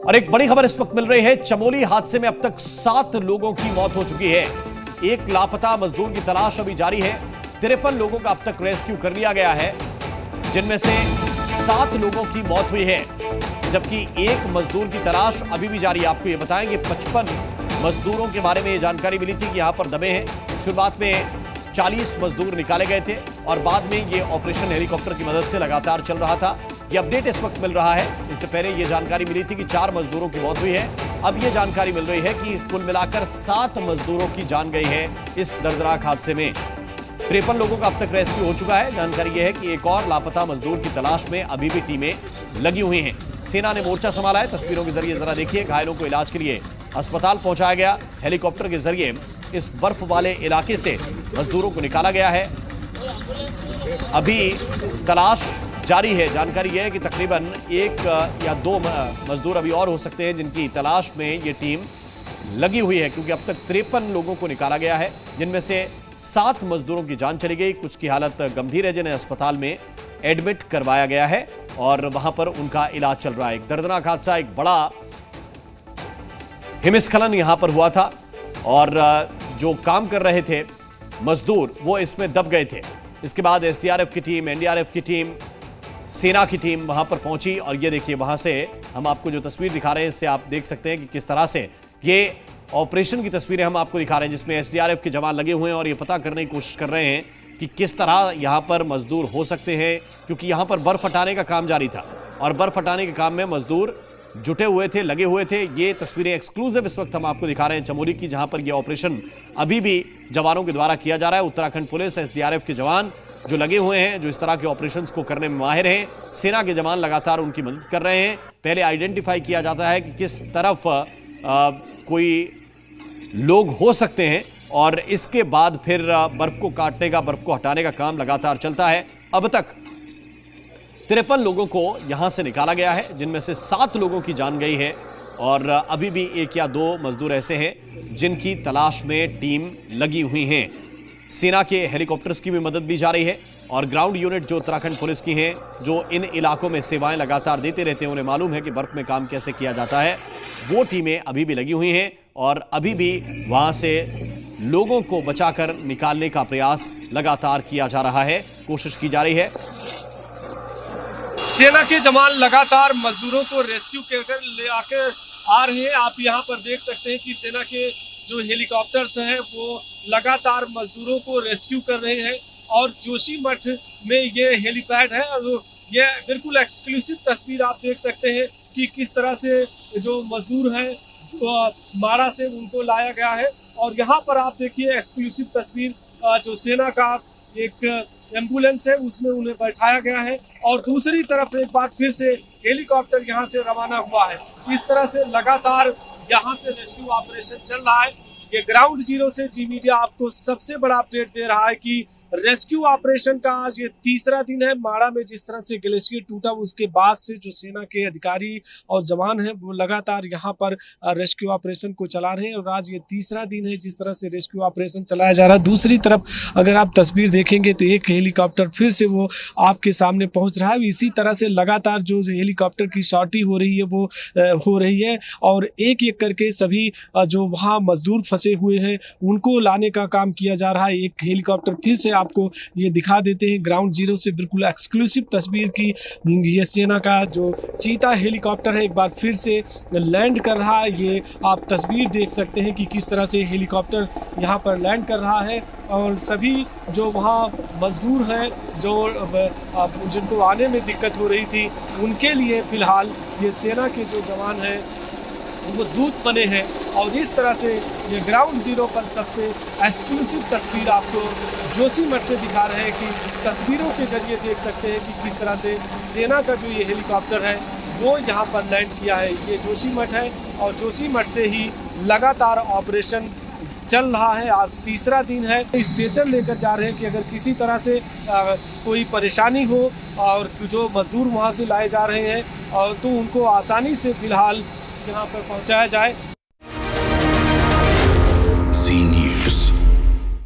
और एक बड़ी खबर इस वक्त मिल रही है। चमोली हादसे में अब तक 7 लोगों की मौत हो चुकी है। एक लापता मजदूर की तलाश अभी जारी है। 53 लोगों का अब तक रेस्क्यू कर लिया गया है, जिनमें से 7 लोगों की मौत हुई है, जबकि एक मजदूर की तलाश अभी भी जारी है। आपको ये बताएंगे 55 मजदूरों के बारे में ये जानकारी मिली थी कि यहां पर दबे हैं। शुरुआत में 40 मजदूर निकाले गए थे और बाद में ये ऑपरेशन हेलीकॉप्टर की मदद से लगातार चल रहा था। ये अपडेट इस वक्त मिल रहा है। इससे पहले ये जानकारी मिली थी कि 4 मजदूरों की मौत हुई है। अब ये जानकारी मिल रही है कि कुल मिलाकर 7 मजदूरों की जान गई है इस दर्दनाक हादसे में। 53 लोगों का अब तक रेस्क्यू हो चुका है। जानकारी यह है कि एक और लापता मजदूर की तलाश में अभी भी टीमें लगी हुई हैं। सेना ने मोर्चा संभाला है। तस्वीरों के जरिए जरा देखिए, घायलों को इलाज के लिए अस्पताल पहुंचाया गया। हेलीकॉप्टर के जरिए इस बर्फ वाले इलाके से मजदूरों को निकाला गया है। अभी तलाश जारी है। जानकारी यह है कि तकरीबन 1 या 2 मजदूर अभी और हो सकते हैं जिनकी तलाश में ये टीम लगी हुई है, क्योंकि अब तक 53 लोगों को निकाला गया है, जिनमें से 7 मजदूरों की जान चली गई। कुछ की हालत गंभीर है, जिन्हें अस्पताल में एडमिट करवाया गया है और वहां पर उनका इलाज चल रहा है। एक दर्दनाक हादसा, एक बड़ा हिमस्खलन यहां पर हुआ था और जो काम कर रहे थे मजदूर वो इसमें दब गए थे। इसके बाद एसडीआरएफ की टीम, एनडीआरएफ की टीम, सेना की टीम वहां पर पहुंची और ये देखिए, वहां से हम आपको जो तस्वीर दिखा रहे हैं इससे आप देख सकते हैं कि किस तरह से ये ऑपरेशन की तस्वीरें हम आपको दिखा रहे हैं, जिसमें एसडीआरएफ के जवान लगे हुए हैं और ये पता करने की कोशिश कर रहे हैं कि किस तरह यहां पर मजदूर हो सकते हैं, क्योंकि यहां पर बर्फ हटाने का काम जारी था और बर्फ हटाने के काम में मजदूर जुटे हुए थे, लगे हुए थे। ये तस्वीरें एक्सक्लूसिव इस वक्त हम आपको दिखा रहे हैं चमोली की, जहां पर यह ऑपरेशन अभी भी जवानों के द्वारा किया जा रहा है। उत्तराखंड पुलिस, एसडीआरएफ के जवान जो लगे हुए हैं, जो इस तरह के ऑपरेशंस को करने में माहिर हैं। सेना के जवान लगातार उनकी मदद कर रहे हैं। पहले आइडेंटिफाई किया जाता है कि किस तरफ कोई लोग हो सकते हैं और इसके बाद फिर बर्फ को काटने का, बर्फ को हटाने का काम लगातार चलता है। अब तक 53 लोगों को यहां से निकाला गया है, जिनमें से 7 लोगों की जान गई है और अभी भी 1 या 2 मजदूर ऐसे हैं जिनकी तलाश में टीम लगी हुई हैं। सेना के हेलीकॉप्टर्स की भी मदद दी जा रही है और ग्राउंड यूनिट जो उत्तराखंड पुलिस की हैं, जो इन इलाकों में सेवाएं लगातार देते रहते हैं, उन्हें मालूम है कि बर्फ में काम कैसे किया जाता है। वो टीमें अभी भी लगी हुई हैं और अभी भी वहां से लोगों को बचाकर निकालने का प्रयास लगातार किया जा रहा है, कोशिश की जा रही है। सेना के जवान लगातार मजदूरों को रेस्क्यू कर ले आकर आ रहे हैं। आप यहाँ पर देख सकते हैं कि सेना के जो हेलीकॉप्टर्स हैं वो लगातार मजदूरों को रेस्क्यू कर रहे हैं और जोशीमठ में ये हेलीपैड है और ये बिल्कुल एक्सक्लूसिव तस्वीर आप देख सकते हैं कि किस तरह से जो मजदूर हैं जो माड़ा से उनको लाया गया है। और यहाँ पर आप देखिए एक्सक्लूसिव तस्वीर, जो सेना का एक एम्बुलेंस है उसमें उन्हें बैठाया गया है और दूसरी तरफ एक बार फिर से हेलीकॉप्टर यहाँ से रवाना हुआ है। इस तरह से लगातार यहाँ से रेस्क्यू ऑपरेशन चल रहा है। ये ग्राउंड जीरो से जी मीडिया आपको सबसे बड़ा अपडेट दे रहा है कि रेस्क्यू ऑपरेशन का आज ये तीसरा दिन है। माड़ा में जिस तरह से ग्लेशियर टूटा उसके बाद से जो सेना के अधिकारी और जवान हैं वो लगातार यहाँ पर रेस्क्यू ऑपरेशन को चला रहे हैं और आज ये तीसरा दिन है जिस तरह से रेस्क्यू ऑपरेशन चलाया जा रहा है। दूसरी तरफ अगर आप तस्वीर देखेंगे तो एक हेलीकॉप्टर फिर से वो आपके सामने पहुँच रहा है। इसी तरह से लगातार जो हेलीकॉप्टर की शॉर्टी हो रही है वो हो रही है और एक एक करके सभी जो वहाँ मजदूर फंसे हुए हैं उनको लाने का काम किया जा रहा है। एक हेलीकॉप्टर फिर से आपको ये दिखा देते हैं ग्राउंड जीरो से बिल्कुल एक्सक्लूसिव तस्वीर की। ये सेना का जो चीता हेलीकॉप्टर है एक बार फिर से लैंड कर रहा है। ये आप तस्वीर देख सकते हैं कि किस तरह से हेलीकॉप्टर यहाँ पर लैंड कर रहा है और सभी जो वहाँ मजदूर हैं जो जिनको आने में दिक्कत हो रही थी उनके लिए फिलहाल ये सेना के जो जवान हैं वो दूत बने हैं। और इस तरह से ये ग्राउंड जीरो पर सबसे एक्सक्लूसिव तस्वीर आपको जोशीमठ से दिखा रहे हैं कि तस्वीरों के जरिए देख सकते हैं कि किस तरह से सेना का जो ये हेलीकॉप्टर है वो यहाँ पर लैंड किया है। ये जोशीमठ है और जोशीमठ से ही लगातार ऑपरेशन चल रहा है। आज तीसरा दिन है। स्ट्रेचर लेकर जा रहे हैं कि अगर किसी तरह से कोई परेशानी हो और जो मजदूर वहाँ से लाए जा रहे हैं और तो उनको आसानी से फिलहाल यहाँ पर पहुँचाया जाए।